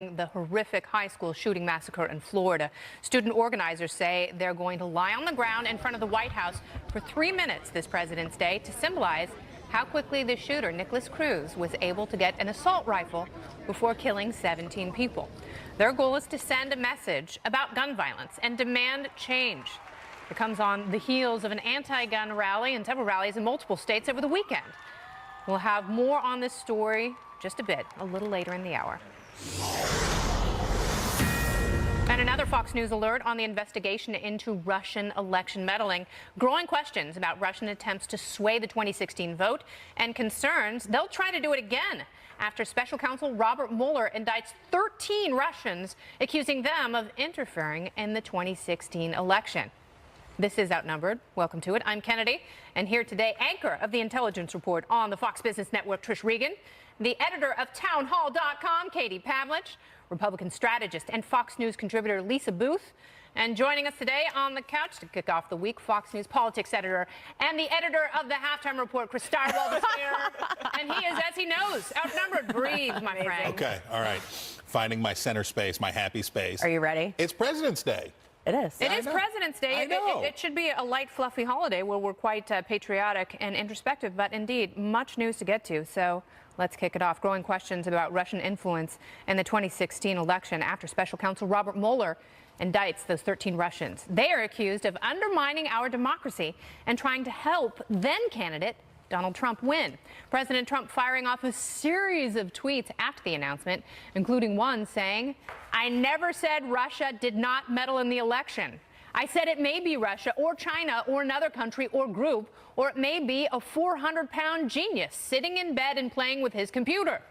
The horrific high school shooting massacre in Florida. Student organizers say they're going to lie on the ground in front of the White House for 3 minutes this President's Day to symbolize how quickly the shooter, Nicholas Cruz, was able to get an assault rifle before killing 17 people. Their goal is to send a message about gun violence and demand change. It comes on the heels of an anti-gun rally and several rallies in multiple states over the weekend. We'll have more on this story just a little later in the hour. And another Fox News alert on the investigation into Russian election meddling. Growing questions about Russian attempts to sway the 2016 vote and concerns they'll try to do it again after special counsel Robert Mueller indicts 13 Russians, accusing them of interfering in the 2016 election. This is Outnumbered. Welcome to it. I'm Kennedy, and here today, anchor of the Intelligence Report on the Fox Business Network, Trish Regan, the editor of townhall.com, Katie Pavlich, Republican strategist and Fox News contributor Lisa Booth, and joining us today on the couch to kick off the week, Fox News politics editor and the editor of the Halftime Report, Chris Starwell, and he is, as he knows, outnumbered. Breathe, my friend. Okay, all right. Finding my center space, my happy space. Are you ready? It's President's Day. It is. It is President's Day. I know. It should be a light, fluffy holiday where we're quite patriotic and introspective, but indeed, much news to get to. So let's kick it off. Growing questions about Russian influence in the 2016 election after special counsel Robert Mueller indicts those 13 Russians. They are accused of undermining our democracy and trying to help then-candidate Donald Trump win. President Trump firing off a series of tweets after the announcement, including one saying, "I never said Russia did not meddle in the election. I said it may be Russia or China or another country or group, or it may be a 400-pound genius sitting in bed and playing with his computer.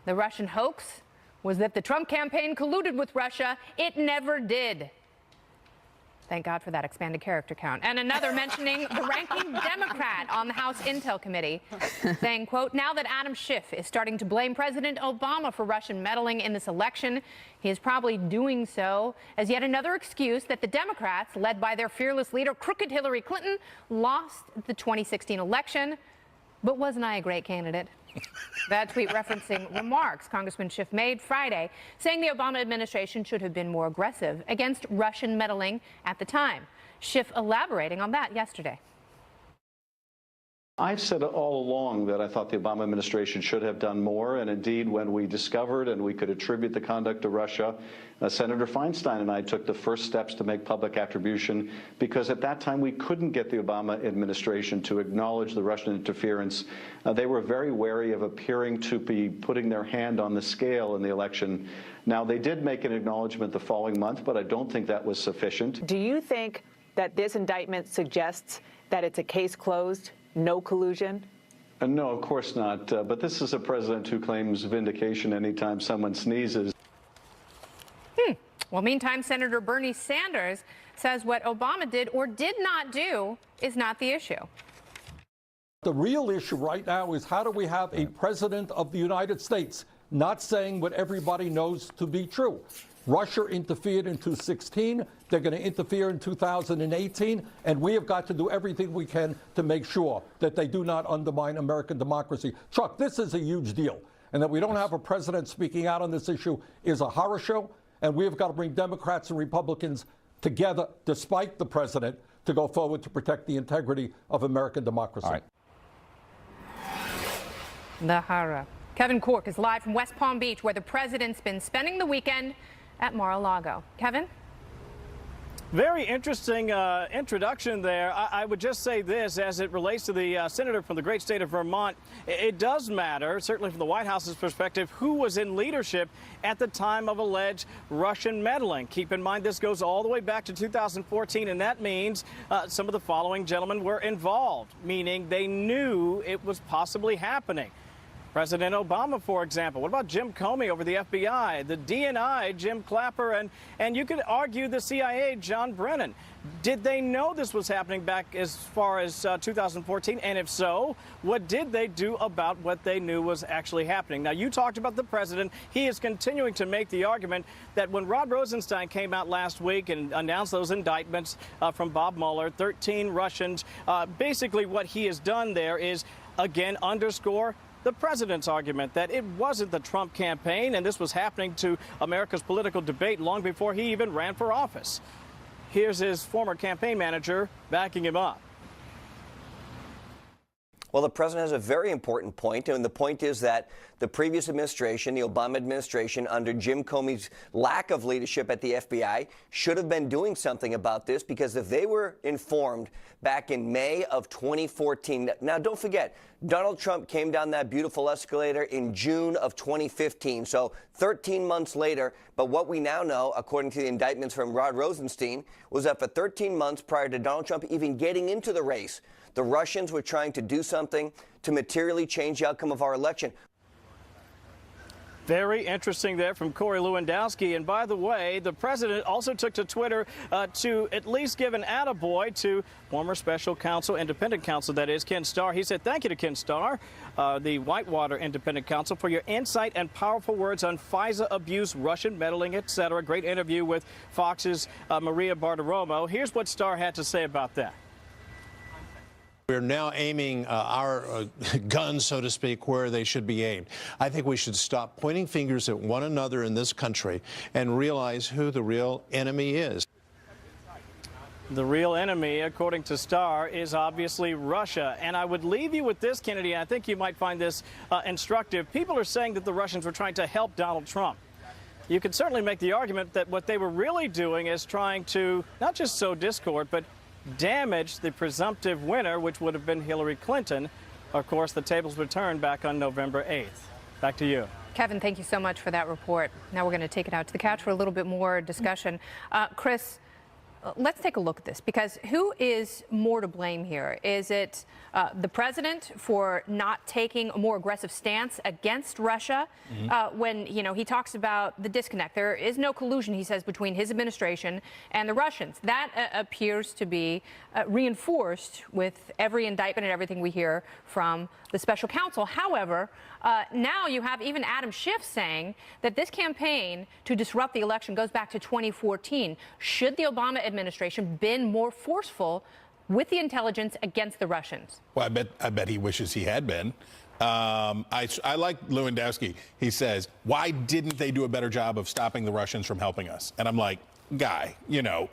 The Russian hoax was that the Trump campaign colluded with Russia. It never did." Thank God for that expanded character count. And another mentioning the ranking Democrat on the House Intel Committee, saying, quote, "Now that Adam Schiff is starting to blame President Obama for Russian meddling in this election, he is probably doing so as yet another excuse that the Democrats, led by their fearless leader, crooked Hillary Clinton, lost the 2016 election. But wasn't I a great candidate?" That tweet referencing remarks Congressman Schiff made Friday, saying the Obama administration should have been more aggressive against Russian meddling at the time. Schiff elaborating on that yesterday. I've said all along that I thought the Obama administration should have done more, and indeed when we discovered and we could attribute the conduct to Russia, Senator Feinstein and I took the first steps to make public attribution, because at that time we couldn't get the Obama administration to acknowledge the Russian interference. They were very wary of appearing to be putting their hand on the scale in the election. Now, they did make an acknowledgement the following month, but I don't think that was sufficient. Do you think that this indictment suggests that it's a case closed? No collusion? No, of course not. But this is a president who claims vindication anytime someone sneezes. Well, meantime, Senator Bernie Sanders says what Obama did or did not do is not the issue. The real issue right now is how do we have a president of the United States not saying what everybody knows to be true? Russia interfered in 2016. They're going to interfere in 2018. And we have got to do everything we can to make sure that they do not undermine American democracy. Chuck, this is a huge deal. And that we don't have a president speaking out on this issue is a horror show. And we have got to bring Democrats and Republicans together, despite the president, to go forward to protect the integrity of American democracy. All right. The horror. Kevin Cork is live from West Palm Beach, where the president's been spending the weekend at Mar-a-Lago. Kevin? Very interesting introduction there. I would just say this as it relates to the senator from the great state of Vermont. It does matter, certainly from the White House's perspective, who was in leadership at the time of alleged Russian meddling. Keep in mind this goes all the way back to 2014, and that means some of the following gentlemen were involved, meaning they knew it was possibly happening. President Obama, for example. What about Jim Comey over the FBI, the DNI, Jim Clapper, and you could argue the CIA, John Brennan. Did they know this was happening back as far as 2014? And if so, what did they do about what they knew was actually happening? Now, you talked about the president. He is continuing to make the argument that when Rod Rosenstein came out last week and announced those indictments from Bob Mueller, 13 Russians, basically what he has done there is, again, underscore the president's argument that it wasn't the Trump campaign and this was happening to America's political debate long before he even ran for office. Here's his former campaign manager backing him up. Well, the president has a very important point, and the point is that the previous administration, the Obama administration, under Jim Comey's lack of leadership at the FBI, should have been doing something about this, because if they were informed back in May of 2014, now don't forget, Donald Trump came down that beautiful escalator in June of 2015, so 13 months later. But what we now know, according to the indictments from Rod Rosenstein, was that for 13 months prior to Donald Trump even getting into the race, the Russians were trying to do something to materially change the outcome of our election. Very interesting there from Corey Lewandowski. And by the way, the president also took to Twitter to at least give an attaboy to former special counsel, independent counsel, that is, Ken Starr. He said, thank you to Ken Starr, the Whitewater independent counsel, for your insight and powerful words on FISA abuse, Russian meddling, etc. Great interview with Fox's Maria Bartiromo. Here's what Starr had to say about that. We're now aiming our guns, so to speak, where they should be aimed. I think we should stop pointing fingers at one another in this country and realize who the real enemy is. The real enemy, according to Starr, is obviously Russia. And I would leave you with this, Kennedy. I think you might find this instructive. People are saying that the Russians were trying to help Donald Trump. You could certainly make the argument that what they were really doing is trying to not just sow discord, but damage the presumptive winner, which would have been Hillary Clinton. Of course, the tables were turned back on November 8th. Back to you. Kevin, thank you so much for that report. Now we're going to take it out to the couch for a little bit more discussion. Chris, let's take a look at this, because who is more to blame here? Is it the president for not taking a more aggressive stance against Russia when, you know, he talks about the disconnect? There is no collusion, he says, between his administration and the Russians. That appears to be reinforced with every indictment and everything we hear from the special counsel. However, now you have even Adam Schiff saying that this campaign to disrupt the election goes back to 2014. Should the Obama administration been more forceful with the intelligence against the Russians? Well, I bet he wishes he had been. I like Lewandowski. He says, why didn't they do a better job of stopping the Russians from helping us? And I'm like, guy, you know,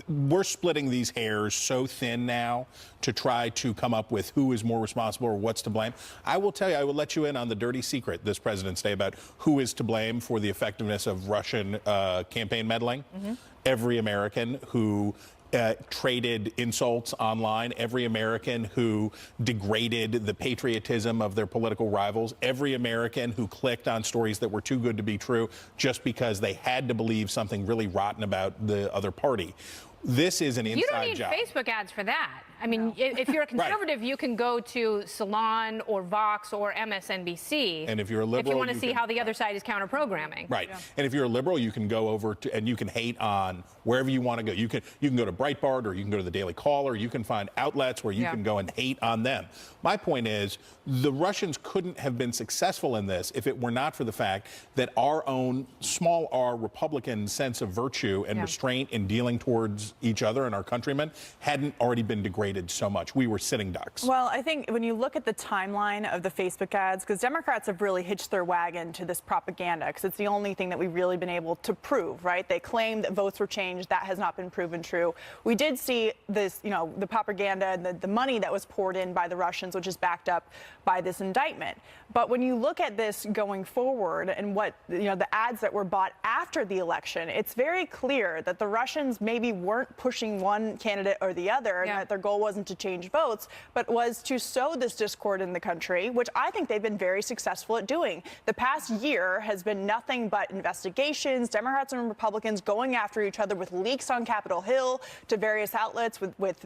we're splitting these hairs so thin now to try to come up with who is more responsible or what's to blame. I will tell you, I will let you in on the dirty secret this President's Day about who is to blame for the effectiveness of Russian campaign meddling. Every American who traded insults online, every American who degraded the patriotism of their political rivals, every American who clicked on stories that were too good to be true just because they had to believe something really rotten about the other party. This is an inside job. You don't need Facebook ads for that. I mean, if you're a conservative, you can go to Salon or Vox or MSNBC. And if you're a liberal, if you want to see how the other side is counter-programming. Right. Yeah. And if you're a liberal, you can go over to, and you can hate on wherever you want to go. You can go to Breitbart, or you can go to the Daily Caller. You can find outlets where you can go and hate on them. My point is, the Russians couldn't have been successful in this if it were not for the fact that our own small r Republican sense of virtue and restraint in dealing towards each other and our countrymen hadn't already been degraded so much. We were sitting ducks. Well, I think when you look at the timeline of the Facebook ads, because Democrats have really hitched their wagon to this propaganda, because it's the only thing that we've really been able to prove, right? They claim that votes were changed. That has not been proven true. We did see this, you know, the propaganda and the money that was poured in by the Russians, which is backed up by this indictment. But when you look at this going forward and what, you know, the ads that were bought after the election, it's very clear that the Russians maybe weren't pushing one candidate or the other, and that their goal wasn't to change votes, but was to sow this discord in the country, which I think they've been very successful at doing. The past year has been nothing but investigations, Democrats and Republicans going after each other with leaks on Capitol Hill to various outlets with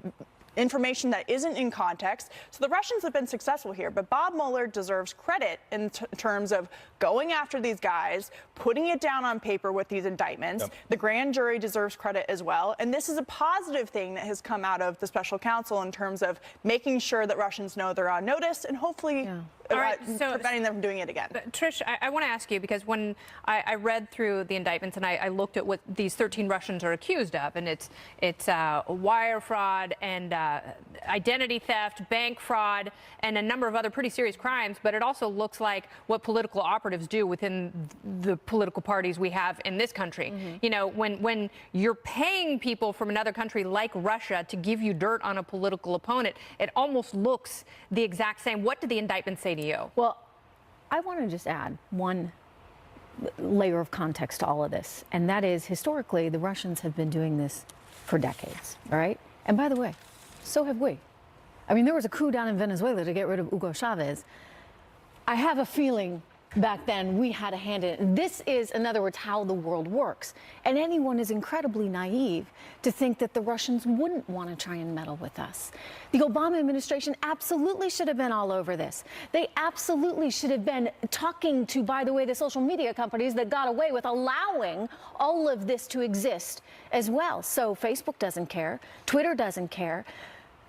information that isn't in context. So the Russians have been successful here, but Bob Mueller deserves credit in terms of going after these guys, putting it down on paper with these indictments. Yep. The grand jury deserves credit as well. And this is a positive thing that has come out of the special counsel in terms of making sure that Russians know they're on notice and hopefully preventing them from doing it again. Trish, I want to ask you, because when I read through the indictments and I looked at what these 13 Russians are accused of, and it's wire fraud and identity theft, bank fraud, and a number of other pretty serious crimes, but it also looks like what political operatives do within the political parties we have in this country. Mm-hmm. You know, when you're paying people from another country like Russia to give you dirt on a political opponent, it almost looks the exact same. What did the indictment say to you? Well, I want to just add one layer of context to all of this, and that is historically the Russians have been doing this for decades, all right? And by the way, so have we. I mean, there was a coup down in Venezuela to get rid of Hugo Chavez. I have a feeling back then we had a hand in it. This is, in other words, how the world works. And anyone is incredibly naive to think that the Russians wouldn't want to try and meddle with us. The Obama administration absolutely should have been all over this. They absolutely should have been talking to, by the way, the social media companies that got away with allowing all of this to exist as well. So Facebook doesn't care. Twitter doesn't care.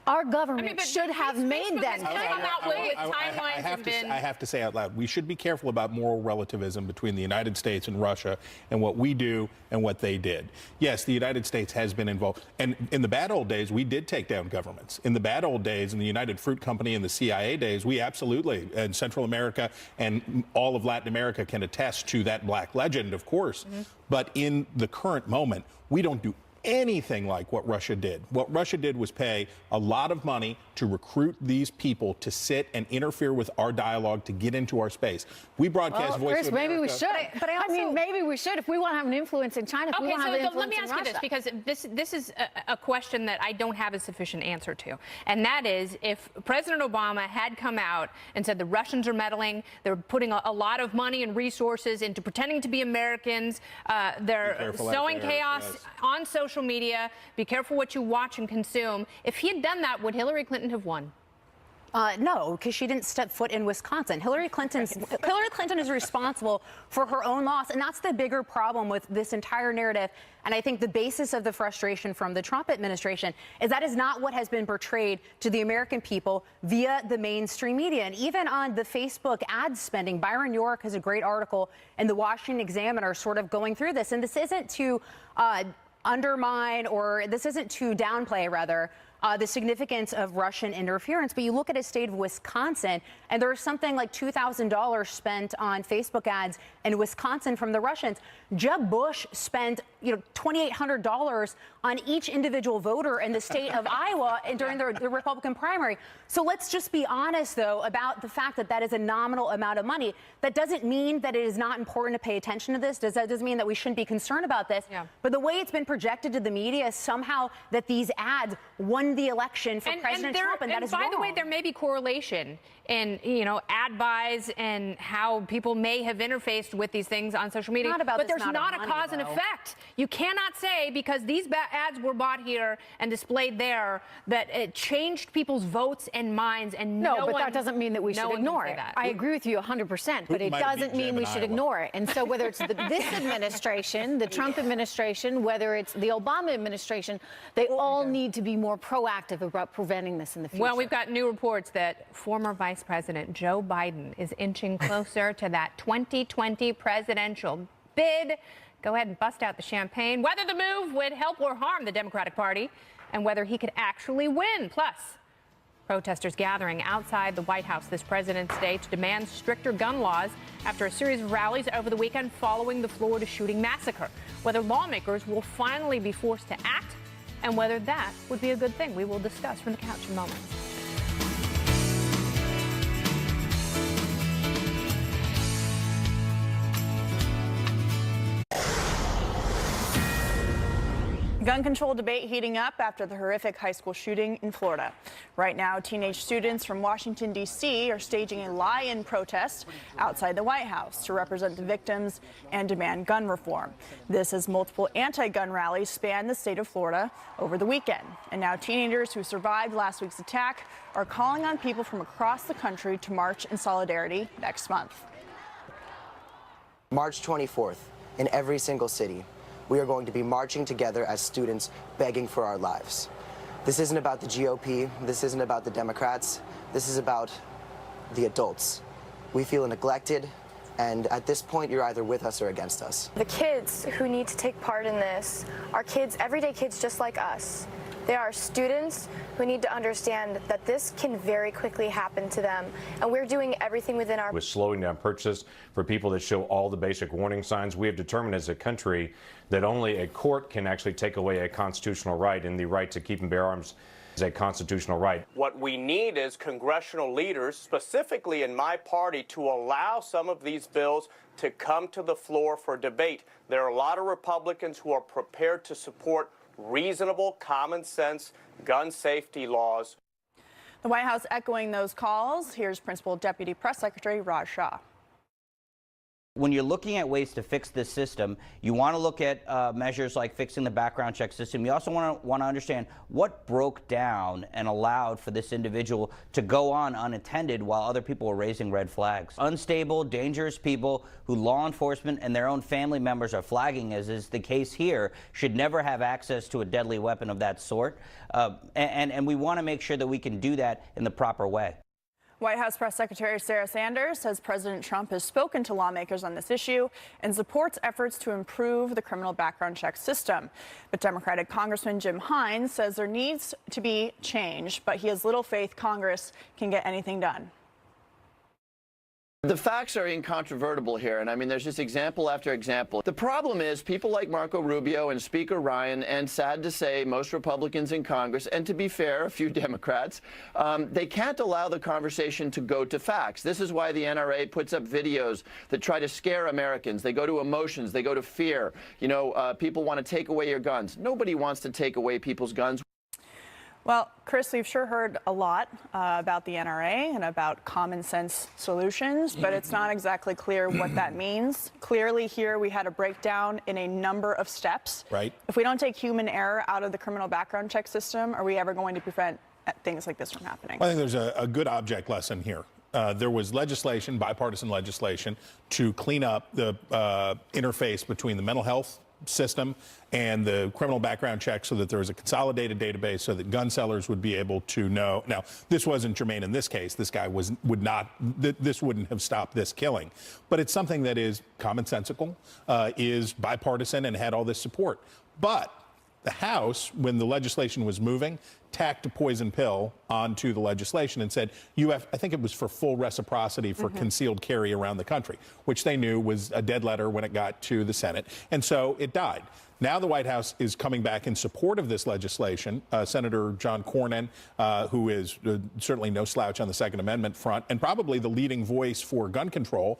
Our government should have made them care. I have to say out loud, we should be careful about moral relativism between the United States and Russia and what we do and what they did. Yes, the United States has been involved. And in the bad old days, we did take down governments. In the bad old days, in the United Fruit Company and the CIA days, we absolutely, and Central America and all of Latin America can attest to that black legend, of course. Mm-hmm. But in the current moment, we don't do anything like what Russia did. What Russia did was pay a lot of money to recruit these people to sit and interfere with our dialogue to get into our space. We broadcast Voice Chris, of America. maybe we should. But I mean, maybe we should if we want to have an influence in China. If we want to have an influence let me in ask you Russia. this, because this is a question that I don't have a sufficient answer to. And that is, if President Obama had come out and said the Russians are meddling, they're putting a lot of money and resources into pretending to be Americans, they're sowing chaos on social media, be careful what you watch and consume. If he had done that, would Hillary Clinton have won? No, because she didn't step foot in Wisconsin. Hillary Clinton is responsible for her own loss, and that's the bigger problem with this entire narrative. And I think the basis of the frustration from the Trump administration is that is not what has been portrayed to the American people via the mainstream media. And even on the Facebook ad spending, Byron York has a great article in the Washington Examiner sort of going through this. And this isn't to undermine, or this isn't to downplay, rather, the significance of Russian interference. But you look at a state of Wisconsin, and there's something like $2,000 spent on Facebook ads in Wisconsin from the Russians. Jeb Bush spent, $2,800 on each individual voter in the state of Iowa during the Republican primary. So let's just be honest, though, about the fact that that is a nominal amount of money. That doesn't mean that it is not important to pay attention to this. That doesn't mean that we shouldn't be concerned about this. Yeah. But the way it's been projected to the media is somehow that these ads won the election for President Trump, and that is wrong. By the way, there may be correlation in, ad buys and how people may have interfaced with these things on social media. But there's not a cause and effect. You cannot say because these ads were bought here and displayed there that it changed people's votes and minds, and but that doesn't mean that we should ignore it. I agree with you 100%, but it doesn't mean we should ignore it. And so whether it's this administration, the Trump administration, whether it's the Obama administration, they all need to be more proactive about preventing this in the future. Well, we've got new reports that former Vice President Joe Biden is inching closer to that 2020 presidential bid. Go ahead and bust out the champagne. Whether the move would help or harm the Democratic Party, and whether he could actually win. Plus, protesters gathering outside the White House this President's Day to demand stricter gun laws after a series of rallies over the weekend following the Florida shooting massacre. Whether lawmakers will finally be forced to act, and whether that would be a good thing. We will discuss from the couch in moments. Gun control debate heating up after the horrific high school shooting in Florida. Right now, teenage students from Washington, D.C. are staging a lie-in protest outside the White House to represent the victims and demand gun reform. This as multiple anti-gun rallies span the state of Florida over the weekend. And now teenagers who survived last week's attack are calling on people from across the country to march in solidarity next month. March 24th, in every single city, we are going to be marching together as students begging for our lives. This isn't about the GOP. This isn't about the Democrats. This is about the adults. We feel neglected, and at this point, you're either with us or against us. The kids who need to take part in this are kids, everyday kids just like us. They are students who need to understand that this can very quickly happen to them, and we're doing everything within our... With slowing down purchases for people that show all the basic warning signs, we have determined as a country that only a court can actually take away a constitutional right, and the right to keep and bear arms is a constitutional right. What we need is congressional leaders, specifically in my party, to allow some of these bills to come to the floor for debate. There are a lot of Republicans who are prepared to support reasonable, common sense gun safety laws. The White House echoing those calls. Here's Principal Deputy Press Secretary Raj Shah. When you're looking at ways to fix this system, you want to look at measures like fixing the background check system. You also want to understand what broke down and allowed for this individual to go on unattended while other people were raising red flags. Unstable, dangerous people who law enforcement and their own family members are flagging, as is the case here, should never have access to a deadly weapon of that sort. And we want to make sure that we can do that in the proper way. White House Press Secretary Sarah Sanders says President Trump has spoken to lawmakers on this issue and supports efforts to improve the criminal background check system. But Democratic Congressman Jim Hines says there needs to be change, but he has little faith Congress can get anything done. The facts are incontrovertible here, and I mean, there's just example after example. The problem is people like Marco Rubio and Speaker Ryan, and sad to say, most Republicans in Congress, and to be fair, a few Democrats, they can't allow the conversation to go to facts. This is why the NRA puts up videos that try to scare Americans. They go to emotions. They go to fear. You know, people want to take away your guns. Nobody wants to take away people's guns. Well, Chris, we've sure heard a lot about the NRA and about common sense solutions, but it's not exactly clear what that means. Clearly here we had a breakdown in a number of steps. Right. If we don't take human error out of the criminal background check system, are we ever going to prevent things like this from happening? I think there's a good object lesson here. There was legislation, bipartisan legislation, to clean up the interface between the mental health system and the criminal background check so that there was a consolidated database so that gun sellers would be able to know. Now, this wasn't germane in this case. This guy this wouldn't have stopped this killing. But it's something that is commonsensical, is bipartisan, and had all this support. But the House, when the legislation was moving, tacked a poison pill onto the legislation and said, I think it was for full reciprocity for concealed carry around the country, which they knew was a dead letter when it got to the Senate. And so it died. Now the White House is coming back in support of this legislation. Senator John Cornyn, who is certainly no slouch on the Second Amendment front, and probably the leading voice for gun control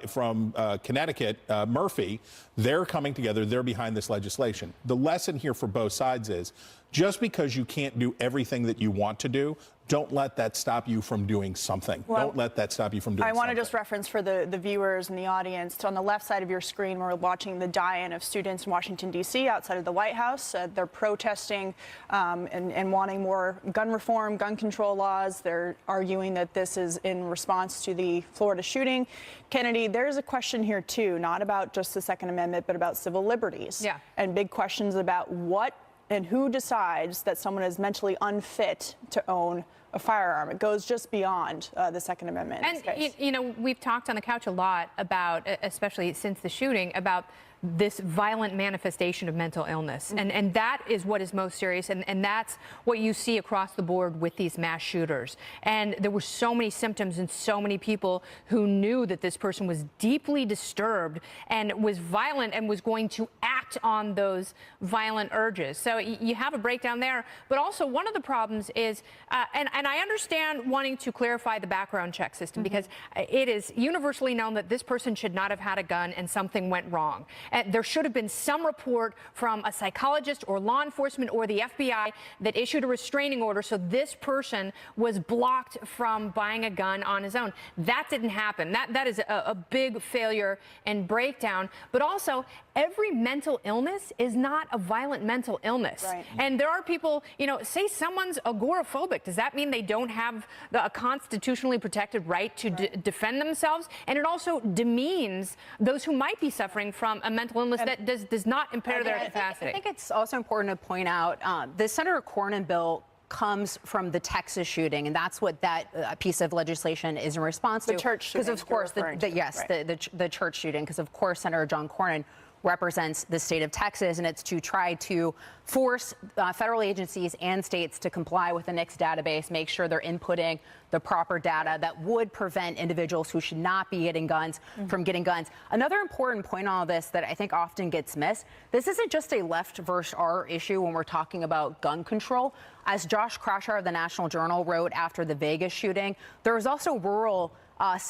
from Connecticut, Murphy, they're coming together. They're behind this legislation. The lesson here for both sides is just because you can't do everything that you want to do, don't let that stop you from doing something. Well, don't let that stop you from doing something. I want to just reference for the viewers and the audience, on the left side of your screen, we're watching the die-in of students in Washington, D.C. outside of the White House. They're protesting and wanting more gun reform, gun control laws. They're arguing that this is in response to the Florida shooting. Kennedy, there's a question here, too, not about just the Second Amendment, but about civil liberties. Yeah. And big questions about what and who decides that someone is mentally unfit to own a firearm. It goes just beyond the Second Amendment. And, you know, we've talked on the couch a lot about, especially since the shooting, about this violent manifestation of mental illness. And that is what is most serious. And that's what you see across the board with these mass shooters. And there were so many symptoms and so many people who knew that this person was deeply disturbed and was violent and was going to act on those violent urges. So you have a breakdown there. But also one of the problems is, and I understand wanting to clarify the background check system because it is universally known that this person should not have had a gun and something went wrong. And there should have been some report from a psychologist or law enforcement or the FBI that issued a restraining order so this person was blocked from buying a gun on his own. That didn't happen. That is a big failure and breakdown. But also, every mental mental illness is not a violent mental illness. Right. And there are people, say someone's agoraphobic. Does that mean they don't have a constitutionally protected right to defend themselves? And it also demeans those who might be suffering from a mental illness that does not impair their capacity. I think it's also important to point out the Senator Cornyn bill comes from the Texas shooting, and that's what that piece of legislation is in response to. The church shooting. Because of course, the church shooting, because of course Senator John Cornyn represents the state of Texas, and it's to try to force federal agencies and states to comply with the NICS database, make sure they're inputting the proper data that would prevent individuals who should not be getting guns from getting guns. Another important point on all this that I think often gets missed, this isn't just a left versus our issue when we're talking about gun control. As Josh Krasher of the National Journal wrote after the Vegas shooting, there was also rural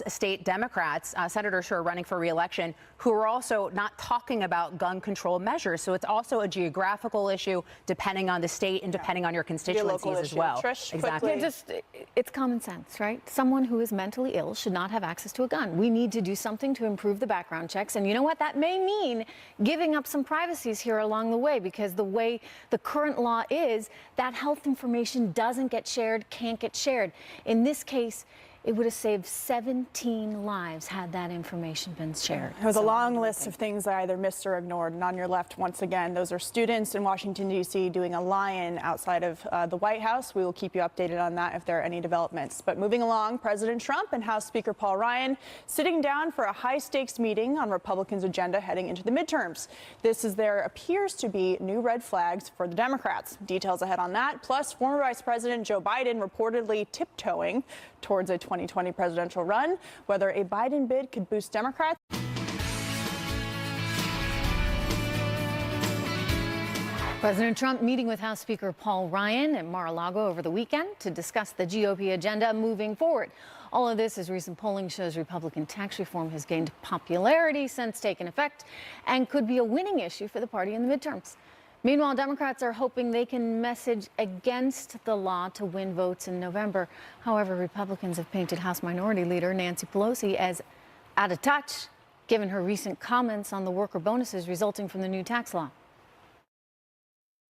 state Democrats, senators who are running for re-election, who are also not talking about gun control measures. So it's also a geographical issue depending on the state and depending on your constituencies as well. Trish, exactly. It's common sense, right? Someone who is mentally ill should not have access to a gun. We need to do something to improve the background checks. And you know what? That may mean giving up some privacies here along the way, because the way the current law is, that health information doesn't get shared, can't get shared. In this case, it would have saved 17 lives had that information been shared. It was a long list of things that I either missed or ignored. And on your left, once again, those are students in Washington, D.C. doing a lie-in outside of the White House. We will keep you updated on that if there are any developments. But moving along, President Trump and House Speaker Paul Ryan sitting down for a high-stakes meeting on Republicans' agenda heading into the midterms. This is there appears to be new red flags for the Democrats. Details ahead on that. Plus, former Vice President Joe Biden reportedly tiptoeing towards a 2020 presidential run, whether a Biden bid could boost Democrats. President Trump meeting with House Speaker Paul Ryan at Mar-a-Lago over the weekend to discuss the GOP agenda moving forward. All of this as recent polling shows Republican tax reform has gained popularity since taking effect and could be a winning issue for the party in the midterms. Meanwhile, Democrats are hoping they can message against the law to win votes in November. However, Republicans have painted House Minority Leader Nancy Pelosi as out of touch, given her recent comments on the worker bonuses resulting from the new tax law.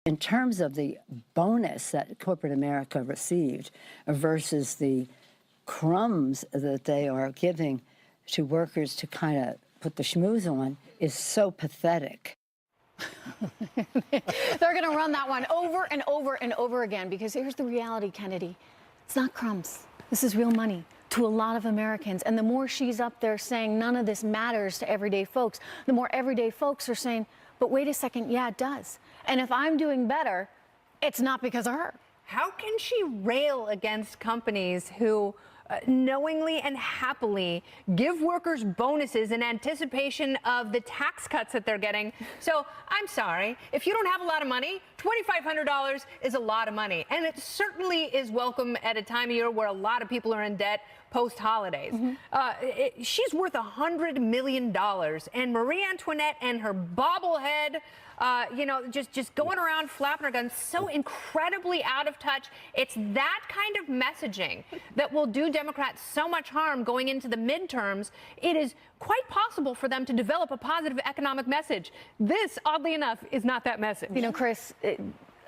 In terms of the bonus that corporate America received versus the crumbs that they are giving to workers to kind of put the schmooze on is so pathetic. They're going to run that one over and over and over again, because here's the reality, Kennedy. It's not crumbs. This is real money to a lot of Americans. And the more she's up there saying none of this matters to everyday folks, the more everyday folks are saying, but wait a second, yeah, it does. And if I'm doing better, it's not because of her. How can she rail against companies who knowingly and happily give workers bonuses in anticipation of the tax cuts that they're getting? So I'm sorry, if you don't have a lot of money, $2,500 is a lot of money. And it certainly is welcome at a time of year where a lot of people are in debt post-holidays. She's worth $100 million. And Marie Antoinette and her bobblehead, just going around flapping her guns, so incredibly out of touch. It's that kind of messaging that will do Democrats so much harm going into the midterms. It is quite possible for them to develop a positive economic message. This, oddly enough, is not that message. You know, Chris,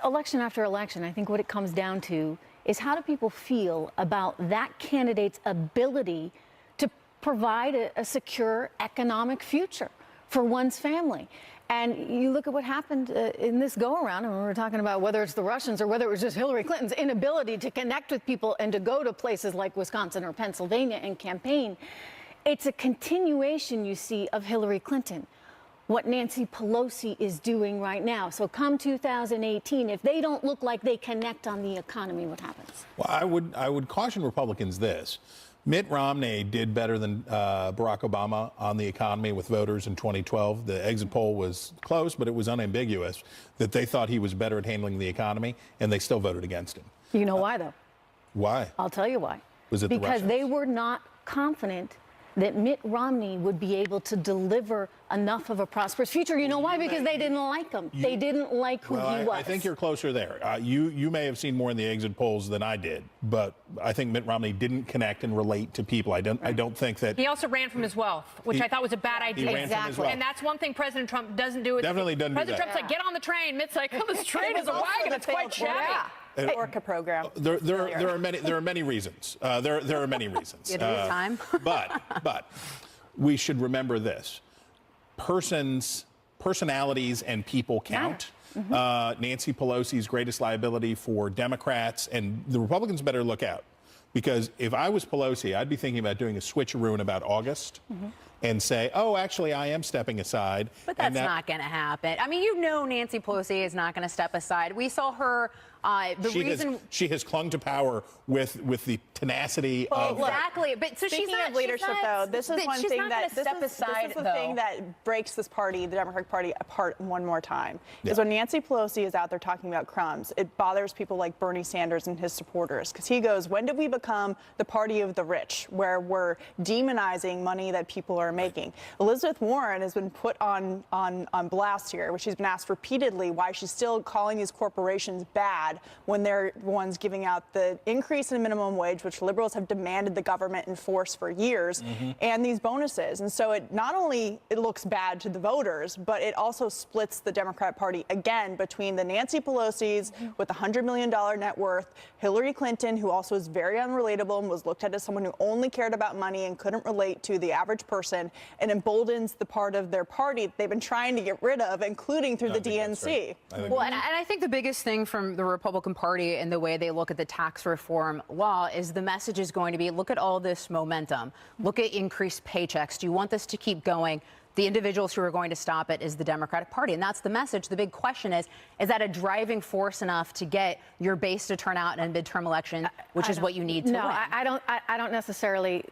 election after election, I think what it comes down to is how do people feel about that candidate's ability to provide a secure economic future for one's family. And you look at what happened in this go-around, and we were talking about whether it's the Russians or whether it was just Hillary Clinton's inability to connect with people and to go to places like Wisconsin or Pennsylvania and campaign. It's a continuation, you see, of Hillary Clinton, what Nancy Pelosi is doing right now. So come 2018, if they don't look like they connect on the economy, what happens? Well, I would caution Republicans this. Mitt Romney did better than Barack Obama on the economy with voters in 2012. The exit poll was close, but it was unambiguous that they thought he was better at handling the economy, and they still voted against him. You know why, though? Why? I'll tell you why. Was it because the they were not confident that Mitt Romney would be able to deliver enough of a prosperous future. You know why? Because they didn't like him. They didn't like who he was. I think you're closer there. You may have seen more in the exit polls than I did, but I think Mitt Romney didn't connect and relate to people. I don't think that. He also ran from his wealth, which I thought was a bad idea. He ran from his wealth. And that's one thing President Trump doesn't do. Definitely doesn't do that. President Trump's like, get on the train. Mitt's like, oh, this train is a wagon. It's quite shabby. Orca program. There are many reasons. There are many reasons. Time. But we should remember this: personalities and people count. Nancy Pelosi's greatest liability for Democrats, and the Republicans better look out, because if I was Pelosi, I'd be thinking about doing a switcheroo in about August. And say, oh, actually, I am stepping aside. But that's not going to happen. I mean, Nancy Pelosi is not going to step aside. We saw her. She has clung to power with the tenacity of. Exactly. But so speaking she's not, of leadership, though, this is one thing that this is the thing that breaks this party, the Democratic Party, apart one more time. Is when Nancy Pelosi is out there talking about crumbs, it bothers people like Bernie Sanders and his supporters, because he goes, "When did we become the party of the rich, where we're demonizing money that people are making?" Elizabeth Warren has been put on blast here, which she's been asked repeatedly why she's still calling these corporations bad when they're the ones giving out the increase in minimum wage, which liberals have demanded the government enforce for years, and these bonuses. And so it not only it looks bad to the voters, but it also splits the Democrat Party again between the Nancy Pelosi's with $100 million net worth, Hillary Clinton, who also is very unrelatable and was looked at as someone who only cared about money and couldn't relate to the average person, and emboldens the part of their party that they've been trying to get rid of, including through the DNC. Well, and I think the biggest thing from the Republican Party and the way they look at the tax reform law is the message is going to be, look at all this momentum. Look at increased paychecks. Do you want this to keep going? The individuals who are going to stop it is the Democratic Party. And that's the message. The big question is that a driving force enough to get your base to turn out in a midterm election, which is what you need to win? I don't necessarily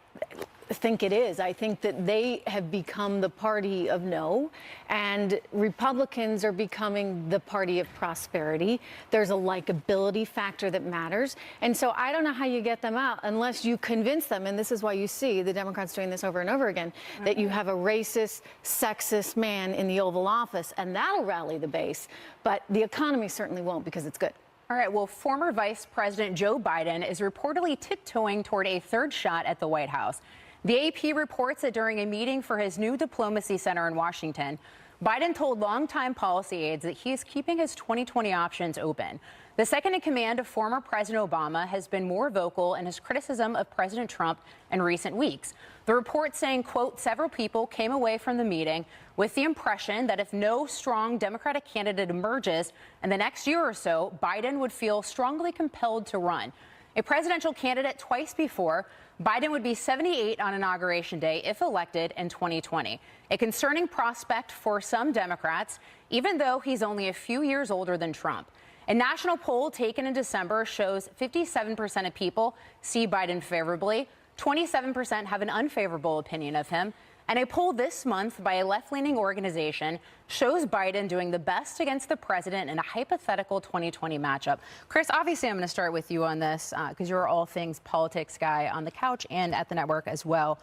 think it is. I think that they have become the party of no, and Republicans are becoming the party of prosperity. There's a likability factor that matters. And so I don't know how you get them out unless you convince them, and this is why you see the Democrats doing this over and over again, that you have a racist, sexist man in the Oval Office, and that'll rally the base. But the economy certainly won't, because it's good. All right, well, former Vice President Joe Biden is reportedly tiptoeing toward a third shot at the White House. The AP reports that during a meeting for his new diplomacy center in Washington, Biden told longtime policy aides that he is keeping his 2020 options open. The second in command of former President Obama has been more vocal in his criticism of President Trump in recent weeks. The report saying, quote, several people came away from the meeting with the impression that if no strong Democratic candidate emerges in the next year or so, Biden would feel strongly compelled to run. A presidential candidate twice before, Biden would be 78 on Inauguration Day if elected in 2020. A concerning prospect for some Democrats, even though he's only a few years older than Trump. A national poll taken in December shows 57% of people see Biden favorably, 27% have an unfavorable opinion of him, and a poll this month by a left-leaning organization shows Biden doing the best against the president in a hypothetical 2020 matchup. Chris, obviously I'm going to start with you on this because you're all things politics guy on the couch and at the network as well.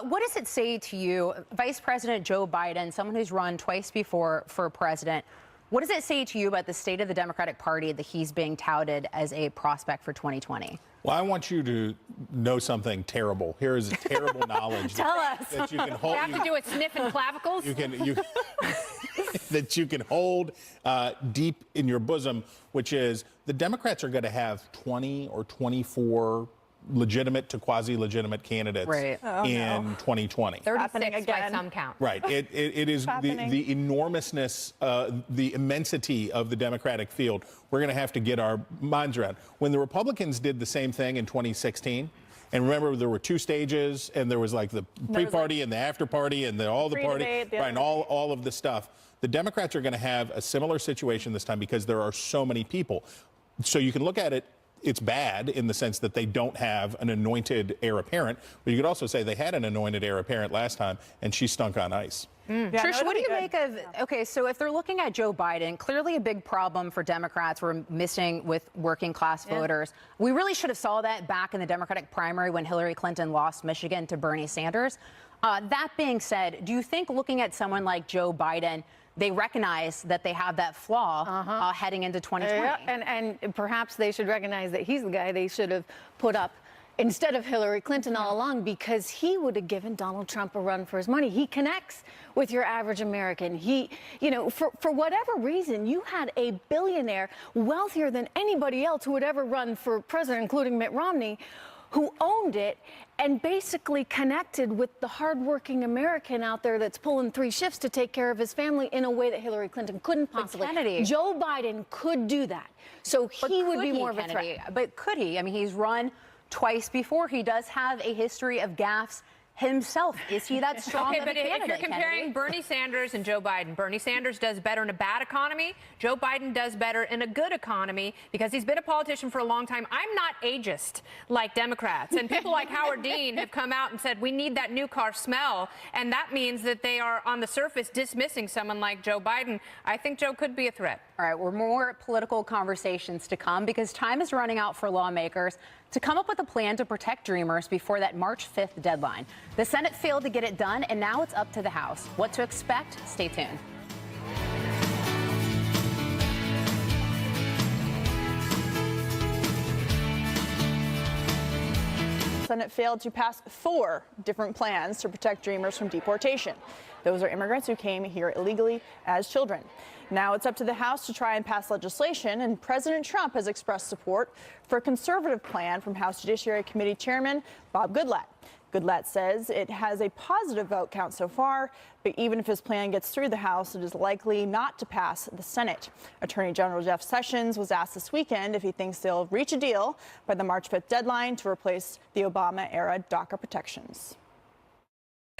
What does it say to you, Vice President Joe Biden, someone who's run twice before for president, what does it say to you about the state of the Democratic Party that he's being touted as a prospect for 2020? Well, I want you to know something terrible. Here is a terrible knowledge that you can hold. You have to do it sniffing clavicles? That you can hold deep in your bosom, which is the Democrats are going to have 20 or 24 legitimate to quasi-legitimate candidates in 2020. 36 by some count. Right. It is the enormousness, the immensity of the Democratic field. We're going to have to get our minds around. When the Republicans did the same thing in 2016, and remember there were two stages, and there was like the pre-party and the after-party and all the party, right, and all of the stuff. The Democrats are going to have a similar situation this time because there are so many people. So you can look at it it's bad in the sense that they don't have an anointed heir apparent. But you could also say they had an anointed heir apparent last time, and she stunk on ice. Trish, what do you make of, okay, so if they're looking at Joe Biden, clearly a big problem for Democrats we're missing with working class voters. We really should have saw that back in the Democratic primary when Hillary Clinton lost Michigan to Bernie Sanders. That being said, do you think looking at someone like Joe Biden, they recognize that they have that flaw heading into 2020? And perhaps they should recognize that he's the guy they should have put up instead of Hillary Clinton all along, because he would have given Donald Trump a run for his money. He connects with your average American. He, you know, for whatever reason, you had a billionaire wealthier than anybody else who would ever run for president, including Mitt Romney, who owned it and basically connected with the hardworking American out there that's pulling 3 shifts to take care of his family in a way that Hillary Clinton couldn't possibly. Kennedy. Joe Biden could do that. So he would be more of a threat. But could he? I mean, he's run twice before. He does have a history of gaffes himself. Is he that strong Okay, of a but if candidate, you're comparing Kennedy? Bernie Sanders and Joe Biden, Bernie Sanders does better in a bad economy. Joe Biden does better in a good economy because he's been a politician for a long time. I'm not ageist like Democrats. And people like Howard Dean have come out and said we need that new car smell. And that means that they are on the surface dismissing someone like Joe Biden. I think Joe could be a threat. All right, we're more political conversations to come because time is running out for lawmakers to come up with a plan to protect Dreamers before that March 5th deadline. The Senate failed to get it done, and now it's up to the House. What to expect? Stay tuned. The Senate failed to pass 4 different plans to protect Dreamers from deportation. Those are immigrants who came here illegally as children. Now it's up to the House to try and pass legislation, and President Trump has expressed support for a conservative plan from House Judiciary Committee Chairman Bob Goodlatte. Goodlatte says it has a positive vote count so far, but even if his plan gets through the House, it is likely not to pass the Senate. Attorney General Jeff Sessions was asked this weekend if he thinks they'll reach a deal by the March 5th deadline to replace the Obama-era DACA protections.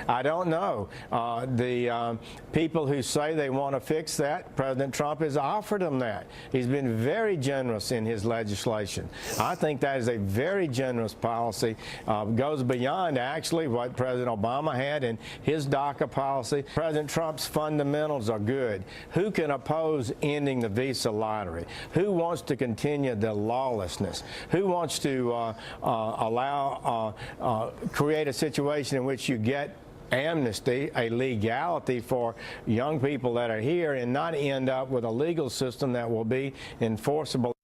I don't know. The people who say they want to fix that, President Trump has offered them that. He's been very generous in his legislation. I think that is a very generous policy. Goes beyond actually what President Obama had in his DACA policy. President Trump's fundamentals are good. Who can oppose ending the visa lottery? Who wants to continue the lawlessness? Who wants to create a situation in which you get amnesty, a legality for young people that are here, and not end up with a legal system that will be enforceable?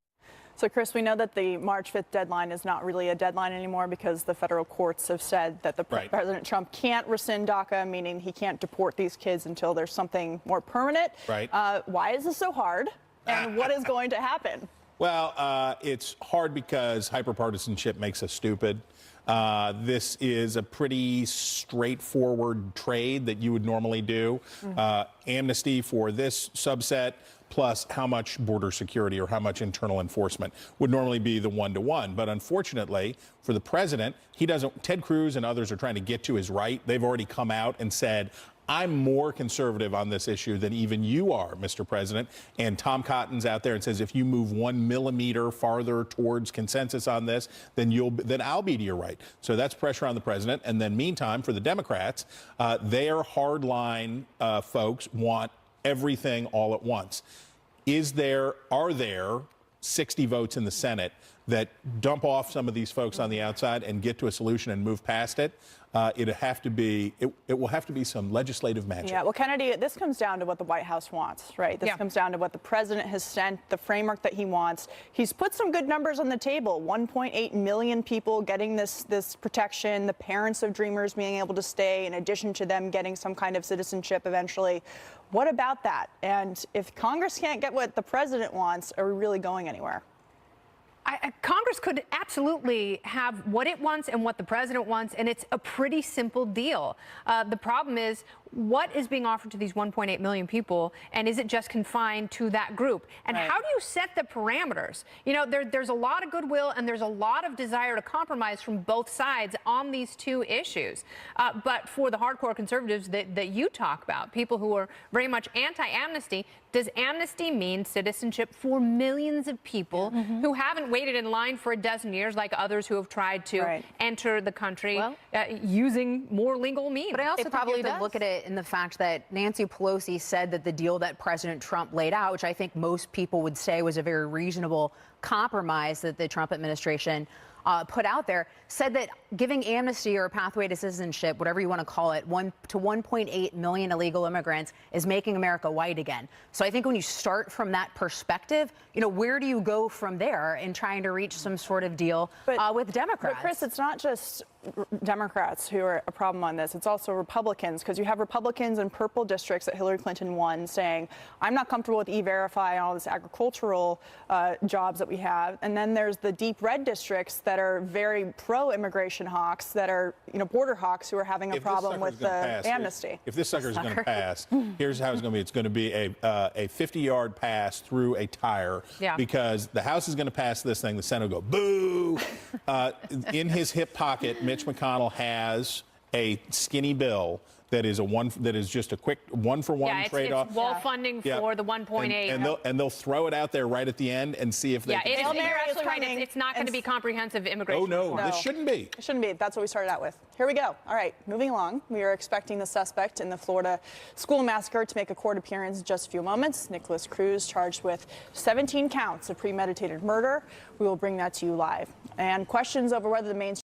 So, Chris, we know that the March 5th deadline is not really a deadline anymore because the federal courts have said that President Trump can't rescind DACA, meaning he can't deport these kids until there's something more permanent. Right. Why is this so hard, and what is going to happen? Well, it's hard because hyperpartisanship makes us stupid. This is a pretty straightforward trade that you would normally do. Amnesty for this subset plus how much border security or how much internal enforcement would normally be the one-to-one. But unfortunately, for the president, he doesn't. Ted Cruz and others are trying to get to his right. They've already come out and said, I'm more conservative on this issue than even you are, Mr. President. And Tom Cotton's out there and says, if you move 1 millimeter farther towards consensus on this, then I'll be to your right. So that's pressure on the president. And then meantime, for the Democrats, their hardline folks want everything all at once. Are there 60 votes in the Senate that dump off some of these folks on the outside and get to a solution and move past it? It will have to be some legislative magic. Yeah, well, Kennedy, this comes down to what the White House wants, right? This comes down to what the president has sent, the framework that he wants. He's put some good numbers on the table. 1.8 million people getting this protection, the parents of Dreamers being able to stay, in addition to them getting some kind of citizenship eventually. What about that? And if Congress can't get what the president wants, are we really going anywhere? Congress could absolutely have what it wants and what the president wants, and it's a pretty simple deal. The problem is what is being offered to these 1.8 million people, and is it just confined to that group? And how do you set the parameters? You know, there's a lot of goodwill and there's a lot of desire to compromise from both sides on these two issues. But for the hardcore conservatives that you talk about, people who are very much anti-amnesty, does amnesty mean citizenship for millions of people who haven't waited in line for a dozen years like others who have tried to enter the country using more legal means? But I also probably to look at it in the fact that Nancy Pelosi said that the deal that President Trump laid out, which I think most people would say was a very reasonable compromise that the Trump administration put out there, said that giving amnesty or a pathway to citizenship, whatever you want to call it, to 1.8 million illegal immigrants is making America white again. So I think when you start from that perspective, you know, where do you go from there in trying to reach some sort of deal with Democrats? But Chris, it's not just Democrats who are a problem on this. It's also Republicans, because you have Republicans in purple districts that Hillary Clinton won saying, I'm not comfortable with E-Verify and all this agricultural jobs that we have. And then there's the deep red districts that are very pro-immigration hawks, that are, you know, border hawks who are having a problem with the amnesty. If this sucker is going to pass, here's how it's going to be. It's going to be a 50-yard pass through a tire because the House is going to pass this thing. The Senate will go, boo. In his hip pocket, Mitch McConnell has a skinny bill that is just a quick one-for-one trade-off. It's wall funding for the 1.8. And they'll throw it out there right at the end and see if they can. You're absolutely right. It's not going to be comprehensive immigration. Oh, no, this shouldn't be. It shouldn't be. That's what we started out with. Here we go. All right, moving along. We are expecting the suspect in the Florida school massacre to make a court appearance in just a few moments. Nicholas Cruz charged with 17 counts of premeditated murder. We will bring that to you live. And questions over whether the mainstream